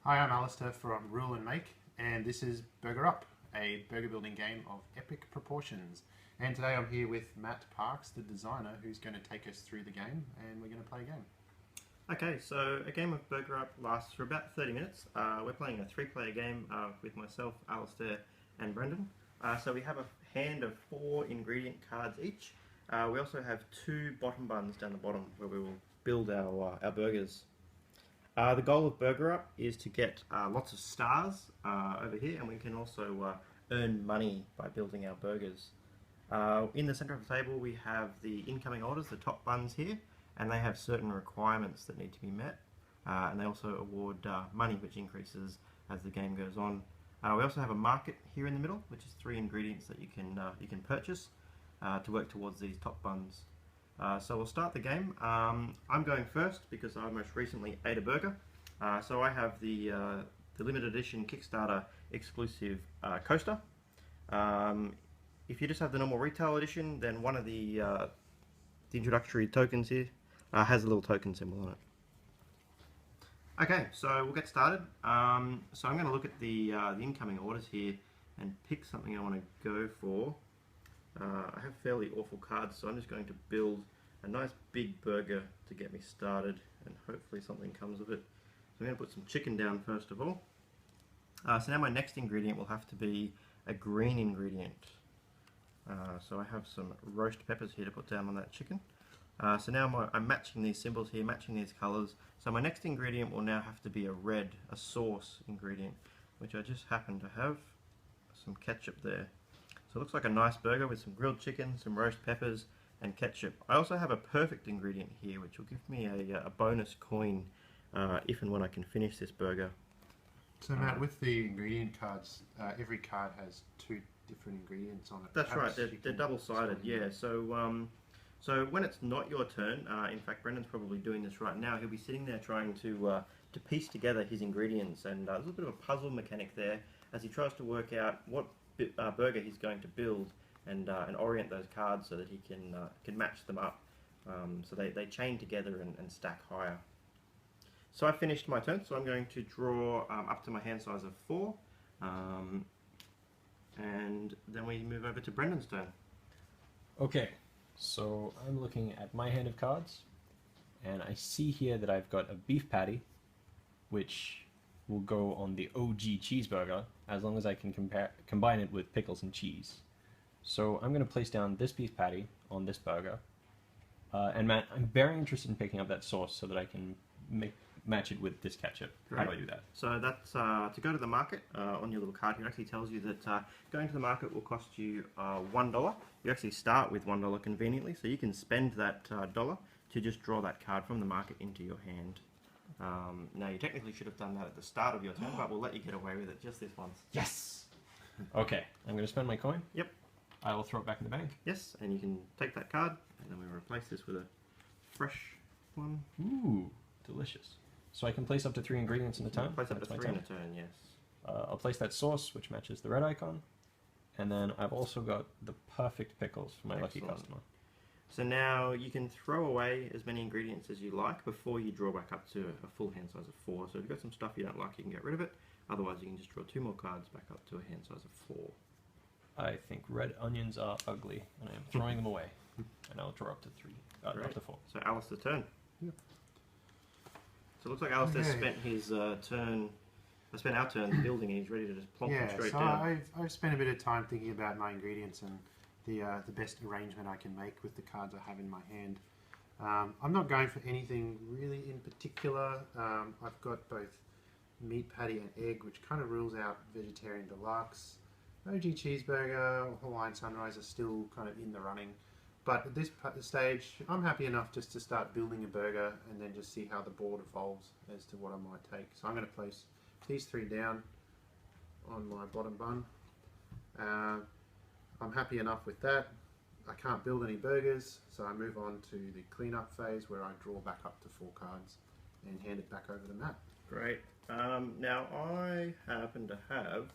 Hi, I'm Alistair from Rule and Make, and this is Burger Up, a burger building game of epic proportions. And today I'm here with Matt Parks, the designer, who's going to take us through the game, and we're going to play a game. Okay, so a game of Burger Up lasts for about 30 minutes. We're playing a 3-player game with myself, Alistair, and Brendan. So we have a hand of 4 ingredient cards each. We also have 2 bottom buns down the bottom where we will build our burgers. The goal of Burger Up is to get lots of stars over here, and we can also earn money by building our burgers. In the centre of the table we have the incoming orders, the top buns here, and they have certain requirements that need to be met, and they also award money, which increases as the game goes on. We also have a market here in the middle, which is 3 ingredients that you can purchase to work towards these top buns. So we'll start the game. I'm going first because I most recently ate a burger. So I have the limited edition Kickstarter exclusive coaster. If you just have the normal retail edition, then one of the introductory tokens here has a little token symbol on it. Okay, so we'll get started. So I'm going to look at the incoming orders here and pick something I want to go for. I have fairly awful cards, so I'm just going to build a nice big burger to get me started, and hopefully something comes of it. So I'm going to put some chicken down first of all. So now my next ingredient will have to be a green ingredient. So I have some roast peppers here to put down on that chicken. So now I'm matching these symbols here, matching these colours. So my next ingredient will now have to be a sauce ingredient, which I just happen to have some ketchup there. So it looks like a nice burger with some grilled chicken, some roast peppers, and ketchup. I also have a perfect ingredient here, which will give me a bonus coin if and when I can finish this burger. So Matt, with the ingredient cards, every card has 2 different ingredients on it. That's right, they're double-sided, yeah. So when it's not your turn, in fact Brendan's probably doing this right now, he'll be sitting there trying to piece together his ingredients, and there's a little bit of a puzzle mechanic there as he tries to work out what burger he's going to build and orient those cards so that he can match them up, so they chain together and stack higher. So I finished my turn, so I'm going to draw up to my hand size of 4, and then we move over to Brendan's turn. Okay, so I'm looking at my hand of cards, and I see here that I've got a beef patty, which will go on the OG cheeseburger, as long as I can combine it with pickles and cheese. So I'm going to place down this beef patty on this burger. And Matt, I'm very interested in picking up that sauce so that I can match it with this ketchup. How do I do that? So that's to go to the market. On your little card here, it actually tells you that going to the market will cost you $1. You actually start with $1 conveniently, so you can spend that dollar to just draw that card from the market into your hand. Now you technically should have done that at the start of your turn, but we'll let you get away with it just this once. Yes! Okay, I'm going to spend my coin. Yep. I will throw it back in the bank. Yes, and you can take that card, and then we replace this with a fresh one. Ooh, delicious. So I can place up to 3 ingredients in a turn? Place up to 3 in a turn, yes. I'll place that sauce, which matches the red icon. And then I've also got the perfect pickles for my lucky customer. So now you can throw away as many ingredients as you like before you draw back up to a full hand size of 4. So if you've got some stuff you don't like, you can get rid of it. Otherwise you can just draw 2 more cards back up to a hand size of 4. I think red onions are ugly, and I am throwing them away. And I'll draw up to 3, up to 4. So Alistair's turn. Yep. So it looks like Alistair spent his turn, spent our turn building, and he's ready to just plonk them straight down. I've spent a bit of time thinking about my ingredients and the best arrangement I can make with the cards I have in my hand. I'm not going for anything really in particular. I've got both meat patty and egg, which kind of rules out vegetarian deluxe. OG cheeseburger, Hawaiian sunrise are still kind of in the running. But at this stage, I'm happy enough just to start building a burger and then just see how the board evolves as to what I might take. So I'm going to place these 3 down on my bottom bun. I'm happy enough with that. I can't build any burgers, so I move on to the cleanup phase where I draw back up to 4 cards and hand it back over to Matt. Great. Now I happen to have,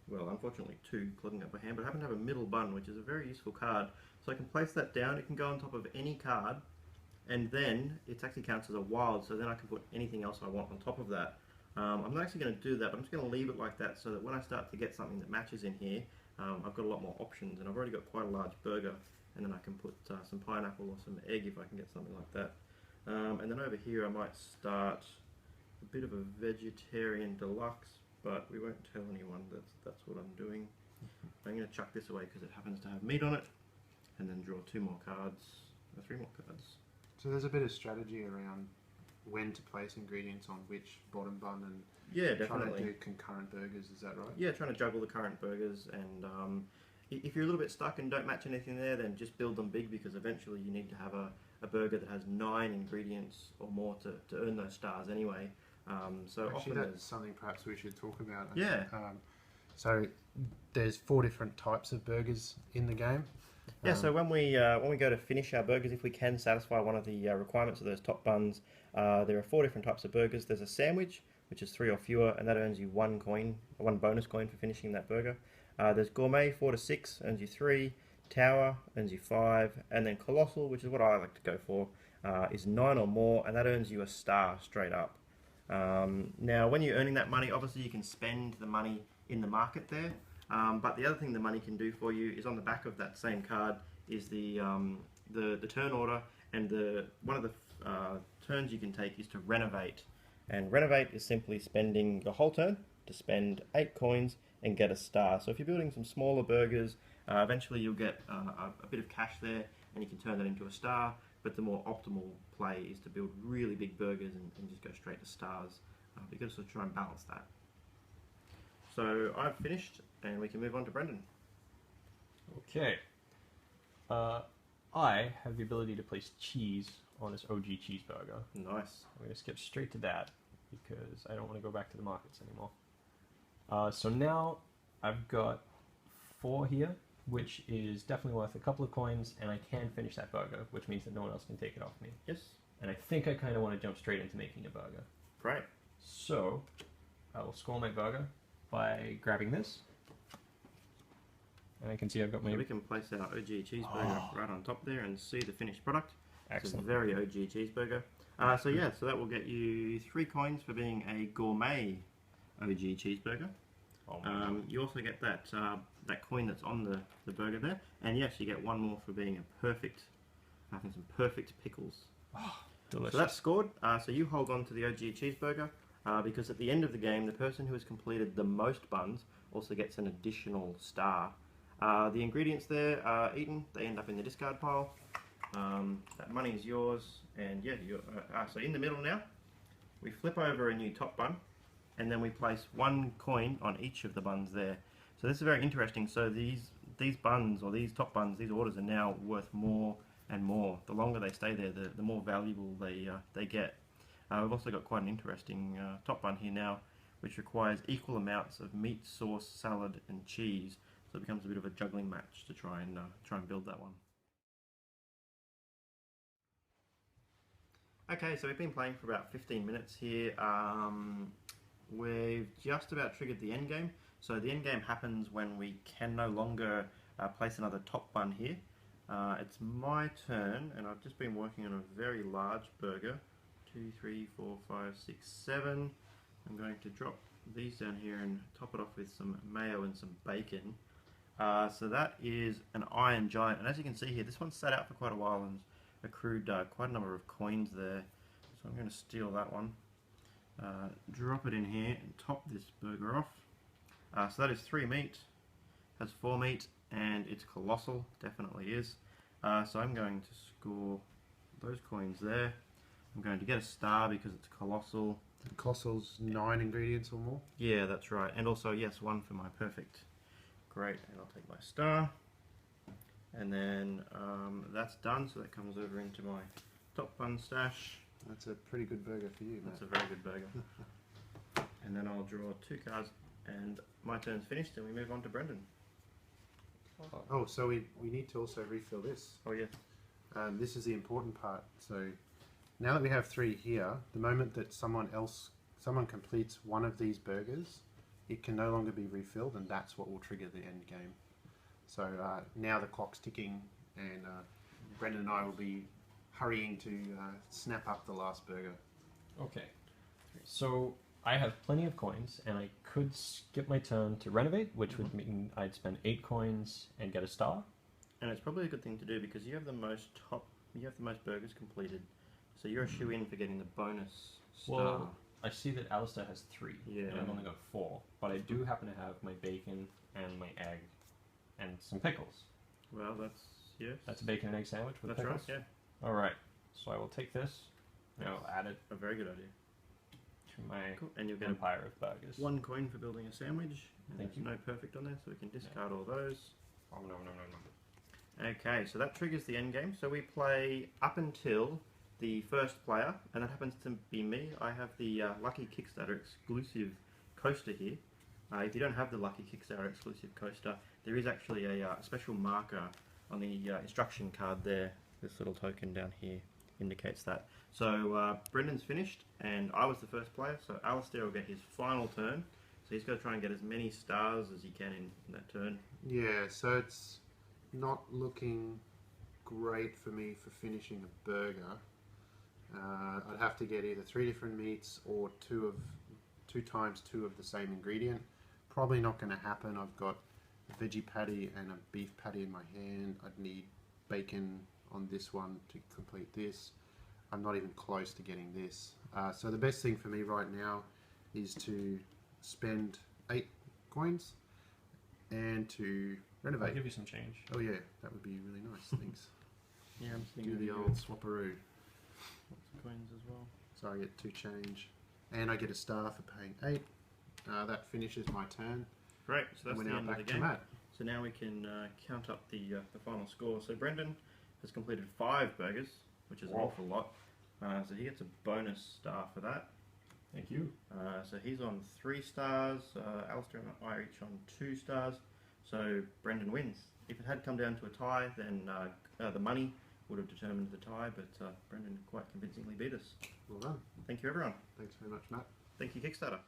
well, unfortunately 2 clogging up my hand, but I happen to have a middle bun, which is a very useful card. So I can place that down. It can go on top of any card, and then it actually counts as a wild, so then I can put anything else I want on top of that. I'm not actually going to do that. I'm just going to leave it like that so that when I start to get something that matches in here, I've got a lot more options, and I've already got quite a large burger, and then I can put some pineapple or some egg if I can get something like that. And then over here I might start a bit of a vegetarian deluxe, but we won't tell anyone that's what I'm doing. I'm going to chuck this away because it happens to have meat on it, and then draw 2 more cards, or 3 more cards. So there's a bit of strategy around when to place ingredients on which bottom bun, and Yeah, trying definitely. to do concurrent burgers, is that right? Yeah, trying to juggle the current burgers, and if you're a little bit stuck and don't match anything there, then just build them big, because eventually you need to have a burger that has 9 ingredients or more to earn those stars anyway. So Actually, often that's there's... something perhaps we should talk about. Yeah. So there's 4 different types of burgers in the game. Yeah, so when we go to finish our burgers, if we can satisfy one of the requirements of those top buns, there are 4 different types of burgers. There's a sandwich, which is 3 or fewer, and that earns you 1 coin, 1 bonus coin for finishing that burger. There's gourmet, 4 to 6, earns you 3. Tower earns you 5, and then colossal, which is what I like to go for, is 9 or more, and that earns you a star straight up. Now, when you're earning that money, obviously you can spend the money in the market there. But the other thing the money can do for you is on the back of that same card is the turn order, and one of the turns you can take is to renovate. And renovate is simply spending your whole turn to spend 8 coins and get a star. So if you're building some smaller burgers, eventually you'll get a bit of cash there, and you can turn that into a star. But the more optimal play is to build really big burgers and just go straight to stars. You've got to sort of try and balance that. So I've finished, and we can move on to Brendan. Okay. I have the ability to place cheese on this OG cheeseburger. Nice. I'm going to skip straight to that because I don't want to go back to the markets anymore. So now I've got 4 here, which is definitely worth a couple of coins, and I can finish that burger, which means that no one else can take it off me. Yes. And I think I kind of want to jump straight into making a burger. Great. So I will score my burger by grabbing this. And I can see I've got my... So we can place our OG cheeseburger right on top there and see the finished product. Excellent. It's a very OG cheeseburger. So that will get you 3 coins for being a gourmet OG cheeseburger. Oh you also get that coin that's on the burger there, and yes, you get 1 more for being a perfect, having some perfect pickles. Oh, delicious. So that's scored. So you hold on to the OG cheeseburger, because at the end of the game, the person who has completed the most buns also gets an additional star. The ingredients there are eaten; they end up in the discard pile. That money is yours, and yeah, so in the middle now, we flip over a new top bun, and then we place 1 coin on each of the buns there. So this is very interesting. So these buns, or these top buns, these orders are now worth more and more. The longer they stay there, the more valuable they get. We've also got quite an interesting top bun here now, which requires equal amounts of meat, sauce, salad, and cheese. So it becomes a bit of a juggling match to try and build that one. Okay, so we've been playing for about 15 minutes here. We've just about triggered the end game. So the end game happens when we can no longer place another top bun here. It's my turn, and I've just been working on a very large burger. 2, 3, 4, 5, 6, 7. I'm going to drop these down here and top it off with some mayo and some bacon. So that is an Iron Giant, and as you can see here, this one sat out for quite a while and accrued quite a number of coins there. So I'm going to steal that one, drop it in here, and top this burger off. So that is 3 meat, has 4 meat, and it's colossal, definitely is. So I'm going to score those coins there. I'm going to get a star because it's colossal. The colossal's 9 ingredients or more. Yeah, that's right. And also, yes, 1 for my perfect. Great, and I'll take my star. And then that's done, so that comes over into my top bun stash. That's a pretty good burger for you, That's mate. a very good burger. And then I'll draw 2 cards, and my turn's finished, and we move on to Brendan. Oh, so we need to also refill this. Oh, yes. This is the important part. So now that we have 3 here, the moment that someone completes one of these burgers, it can no longer be refilled, and that's what will trigger the end game. So now the clock's ticking, and Brendan and I will be hurrying to snap up the last burger. Okay. So I have plenty of coins, and I could skip my turn to renovate, which would mean I'd spend 8 coins and get a star. And it's probably a good thing to do because you have the most burgers completed, so you're a shoe in for getting the bonus star. Well, I see that Alistair has 3, Yeah. and I've only got 4, but I do happen to have my bacon and my egg and some pickles. Well, that's yes. That's a bacon and egg sandwich with That's pickles? right. Yeah. All right, so I will take this, and I'll add it A very good idea. to my Cool. And you'll get empire of burgers. 1 coin for building a sandwich. And Thank there's you. no perfect on there, so we can discard all those. Oh, no. Okay, so that triggers the end game. So we play up until the first player, and that happens to be me. I have the Lucky Kickstarter exclusive coaster here. If you don't have the Lucky Kickstarter exclusive coaster, there is actually a special marker on the instruction card there. This little token down here indicates that. So Brendan's finished, and I was the first player, so Alistair will get his final turn. So he's got to try and get as many stars as he can in that turn. Yeah, so it's not looking great for me for finishing a burger. I'd have to get either 3 different meats or 2 times 2 of the same ingredient. Probably not going to happen. I've got a veggie patty and a beef patty in my hand. I'd need bacon on this one to complete this. I'm not even close to getting this. So the best thing for me right now is to spend 8 coins and to renovate. I'll give you some change. Oh yeah, that would be really nice. Thanks. Yeah, I'm Do thinking the old swapperoo. coins as well. So I get 2 change, and I get a star for paying 8. That finishes my turn. Great, so that's And the we're now end of the back to game. Matt. So now we can count up the final score. So Brendan has completed 5 burgers, which is an Wow. awful lot. So he gets a bonus star for that. Thank you. So he's on 3 stars. Alistair and I are each on 2 stars. So Brendan wins. If it had come down to a tie, then the money would have determined the tie, but Brendan quite convincingly beat us. Well done. Thank you, everyone. Thanks very much, Matt. Thank you, Kickstarter.